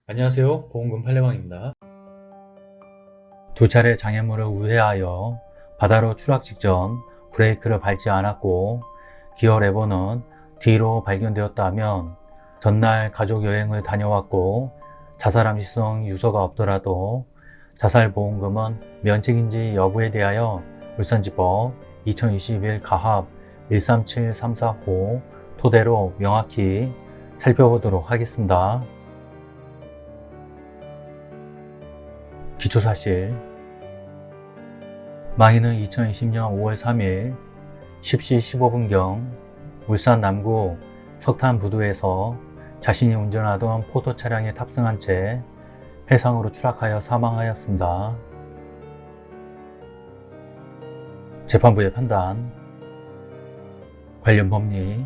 안녕하세요. 보험금 팔례방입니다. 두 차례 장애물을 우회하여 바다로 추락 직전 브레이크를 밟지 않았고 기어 레버는 뒤로 발견되었다면 전날 가족 여행을 다녀왔고 자살 암시성 유서가 없더라도 자살보험금은 면책인지 여부에 대하여 울산지법 2021 가합 137345 토대로 명확히 살펴보도록 하겠습니다. 기초사실. 망인은 2020년 5월 3일 10시 15분경 울산 남구 석탄부두에서 자신이 운전하던 포도 차량에 탑승한 채 해상으로 추락하여 사망하였습니다. 재판부의 판단. 관련 법리.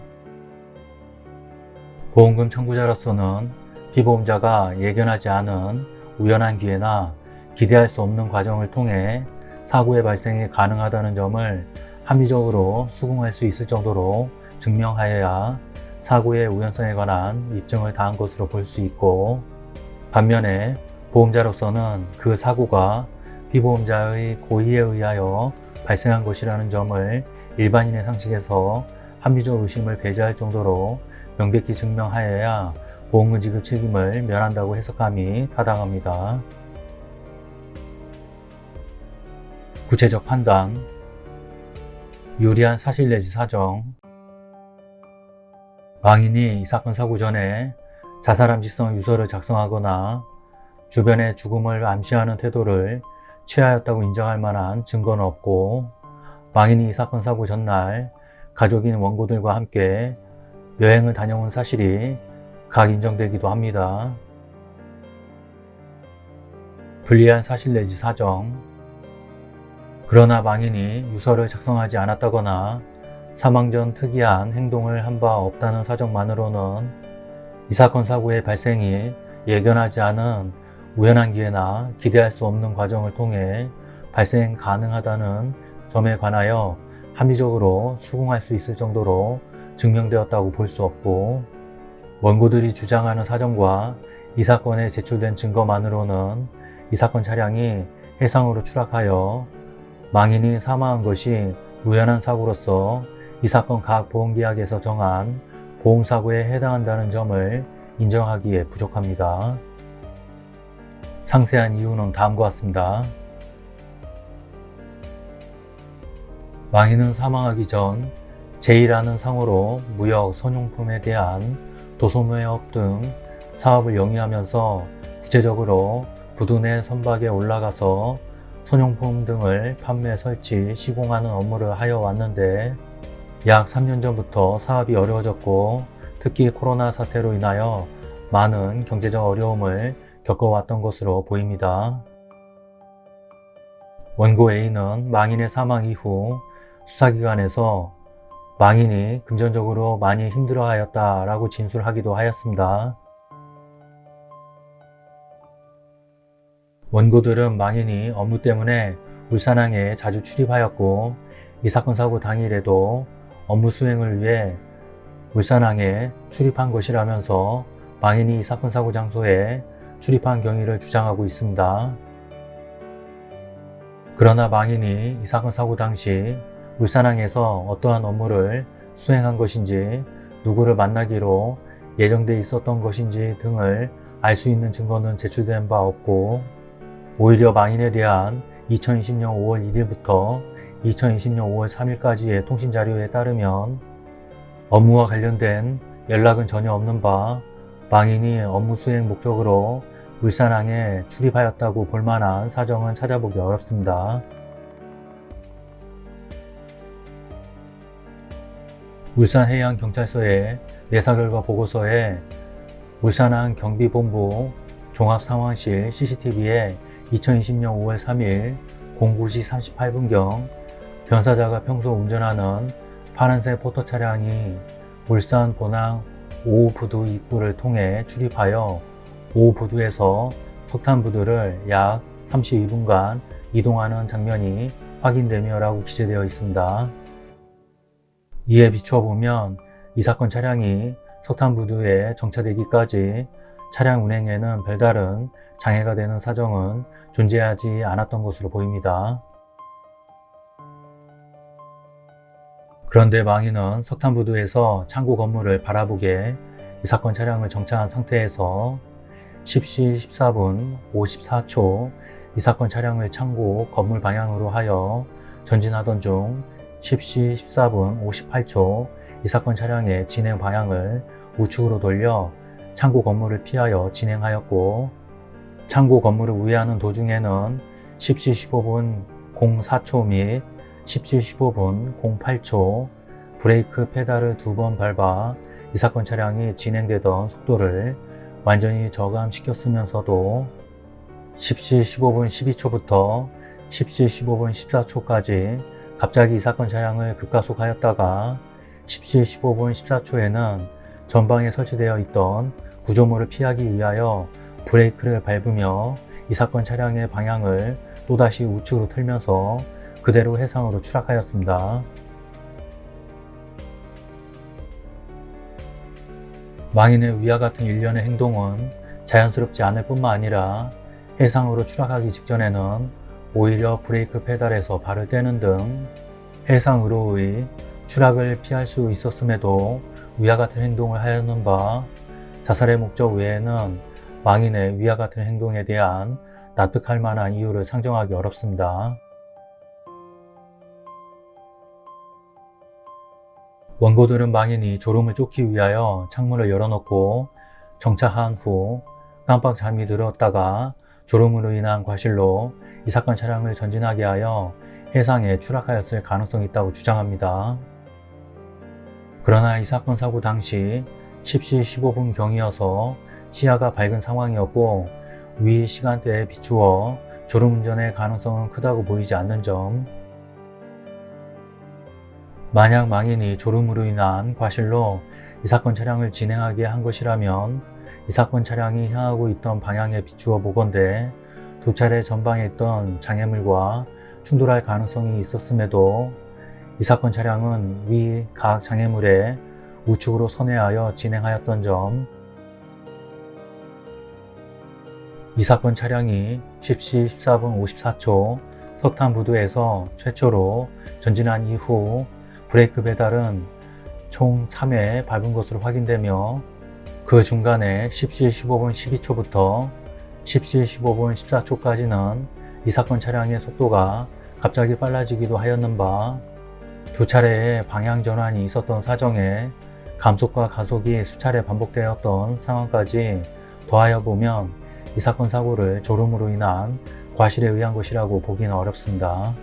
보험금 청구자로서는 피보험자가 예견하지 않은 우연한 기회나 기대할 수 없는 과정을 통해 사고의 발생이 가능하다는 점을 합리적으로 수긍할 수 있을 정도로 증명하여야 사고의 우연성에 관한 입증을 다한 것으로 볼 수 있고, 반면에 보험자로서는 그 사고가 피보험자의 고의에 의하여 발생한 것이라는 점을 일반인의 상식에서 합리적 의심을 배제할 정도로 명백히 증명하여야 보험금 지급 책임을 면한다고 해석함이 타당합니다. 구체적 판단. 유리한 사실 내지 사정. 망인이 이 사건 사고 전에 자살 암시성 유서를 작성하거나 주변의 죽음을 암시하는 태도를 취하였다고 인정할 만한 증거는 없고, 망인이 이 사건 사고 전날 가족인 원고들과 함께 여행을 다녀온 사실이 각 인정되기도 합니다. 불리한 사실 내지 사정. 그러나 망인이 유서를 작성하지 않았다거나 사망 전 특이한 행동을 한 바 없다는 사정만으로는 이 사건 사고의 발생이 예견하지 않은 우연한 기회나 기대할 수 없는 과정을 통해 발생 가능하다는 점에 관하여 합리적으로 수긍할 수 있을 정도로 증명되었다고 볼 수 없고, 원고들이 주장하는 사정과 이 사건에 제출된 증거만으로는 이 사건 차량이 해상으로 추락하여 망인이 사망한 것이 우연한 사고로서 이 사건 각 보험계약에서 정한 보험사고에 해당한다는 점을 인정하기에 부족합니다. 상세한 이유는 다음과 같습니다. 망인은 사망하기 전 제1라는 상호로 무역, 선용품에 대한 도소매업 등 사업을 영위하면서 구체적으로 부두 내 선박에 올라가서 선용품 등을 판매, 설치, 시공하는 업무를 하여 왔는데 약 3년 전부터 사업이 어려워졌고 특히 코로나 사태로 인하여 많은 경제적 어려움을 겪어왔던 것으로 보입니다. 원고 A는 망인의 사망 이후 수사기관에서 망인이 금전적으로 많이 힘들어하였다라고 진술하기도 하였습니다. 원고들은 망인이 업무 때문에 울산항에 자주 출입하였고 이 사건 사고 당일에도 업무 수행을 위해 울산항에 출입한 것이라면서 망인이 이 사건 사고 장소에 출입한 경위를 주장하고 있습니다. 그러나 망인이 이 사건 사고 당시 울산항에서 어떠한 업무를 수행한 것인지, 누구를 만나기로 예정돼 있었던 것인지 등을 알 수 있는 증거는 제출된 바 없고, 오히려 망인에 대한 2020년 5월 1일부터 2020년 5월 3일까지의 통신자료에 따르면 업무와 관련된 연락은 전혀 없는 바 망인이 업무 수행 목적으로 울산항에 출입하였다고 볼 만한 사정은 찾아보기 어렵습니다. 울산해양경찰서의 내사결과 보고서에 울산항 경비본부 종합상황실 CCTV에 2020년 5월 3일 09시 38분경 변사자가 평소 운전하는 파란색 포터 차량이 울산 본항 5부두 입구를 통해 출입하여 5부두에서 석탄부두를 약 32분간 이동하는 장면이 확인되며 라고 기재되어 있습니다. 이에 비추어 보면 이 사건 차량이 석탄부두에 정차되기까지 차량 운행에는 별다른 장애가 되는 사정은 존재하지 않았던 것으로 보입니다. 그런데 망인은 석탄부두에서 창고 건물을 바라보게 이 사건 차량을 정차한 상태에서 10시 14분 54초 이 사건 차량을 창고 건물 방향으로 하여 전진하던 중 10시 14분 58초 이 사건 차량의 진행 방향을 우측으로 돌려 창고 건물을 피하여 진행하였고, 창고 건물을 우회하는 도중에는 10시 15분 04초 및 10시 15분 08초 브레이크 페달을 2번 밟아 이 사건 차량이 진행되던 속도를 완전히 저감시켰으면서도 10시 15분 12초부터 10시 15분 14초까지 갑자기 이 사건 차량을 급가속하였다가 10시 15분 14초에는 전방에 설치되어 있던 구조물을 피하기 위하여 브레이크를 밟으며 이 사건 차량의 방향을 또다시 우측으로 틀면서 그대로 해상으로 추락하였습니다. 망인의 위와 같은 일련의 행동은 자연스럽지 않을 뿐만 아니라 해상으로 추락하기 직전에는 오히려 브레이크 페달에서 발을 떼는 등 해상으로의 추락을 피할 수 있었음에도 위와 같은 행동을 하였는 바 자살의 목적 외에는 망인의 위와 같은 행동에 대한 납득할 만한 이유를 상정하기 어렵습니다. 원고들은 망인이 졸음을 쫓기 위하여 창문을 열어놓고 정차한 후 깜빡 잠이 들었다가 졸음으로 인한 과실로 이 사건 차량을 전진하게 하여 해상에 추락하였을 가능성이 있다고 주장합니다. 그러나 이 사건 사고 당시 10시 15분 경이어서 시야가 밝은 상황이었고 위 시간대에 비추어 졸음운전의 가능성은 크다고 보이지 않는 점, 만약 망인이 졸음으로 인한 과실로 이 사건 차량을 진행하게 한 것이라면 이 사건 차량이 향하고 있던 방향에 비추어 보건대 두 차례 전방에 있던 장애물과 충돌할 가능성이 있었음에도 이 사건 차량은 위 각 장애물에 우측으로 선회하여 진행하였던 점, 이 사건 차량이 10시 14분 54초 석탄부두에서 최초로 전진한 이후 브레이크 페달은 총 3회 밟은 것으로 확인되며 그 중간에 10시 15분 12초부터 10시 15분 14초까지는 이 사건 차량의 속도가 갑자기 빨라지기도 하였는 바 두 차례의 방향 전환이 있었던 사정에 감속과 가속이 수차례 반복되었던 상황까지 더하여 보면 이 사건 사고를 졸음으로 인한 과실에 의한 것이라고 보기는 어렵습니다.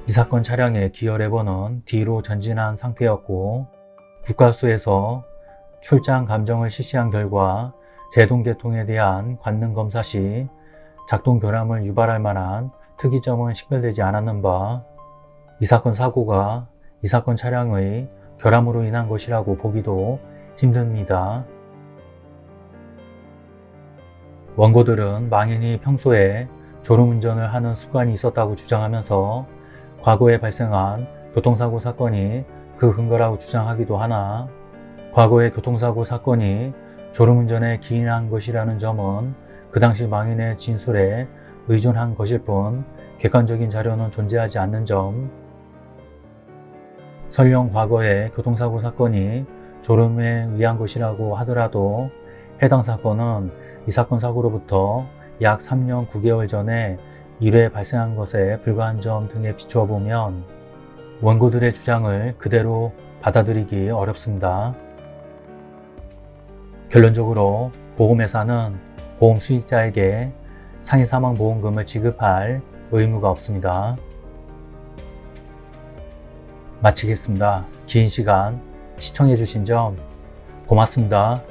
이 사건 차량의 기어 레버는 뒤로 전진한 상태였고 국가수에서 출장 감정을 실시한 결과 제동 계통에 대한 관능 검사 시 작동 결함을 유발할 만한 특이점은 식별되지 않았는 바 이 사건 사고가 이 사건 차량의 결함으로 인한 것이라고 보기도 힘듭니다. 원고들은 망인이 평소에 졸음운전을 하는 습관이 있었다고 주장하면서 과거에 발생한 교통사고 사건이 그 근거라고 주장하기도 하나, 과거의 교통사고 사건이 졸음운전에 기인한 것이라는 점은 그 당시 망인의 진술에 의존한 것일 뿐 객관적인 자료는 존재하지 않는 점, 설령 과거의 교통사고 사건이 졸음에 의한 것이라고 하더라도 해당 사건은 이 사건 사고로부터 약 3년 9개월 전에 1회 발생한 것에 불과한 점 등에 비추어 보면 원고들의 주장을 그대로 받아들이기 어렵습니다. 결론적으로 보험회사는 보험 수익자에게 상해 사망 보험금을 지급할 의무가 없습니다. 마치겠습니다. 긴 시간 시청해 주신 점 고맙습니다.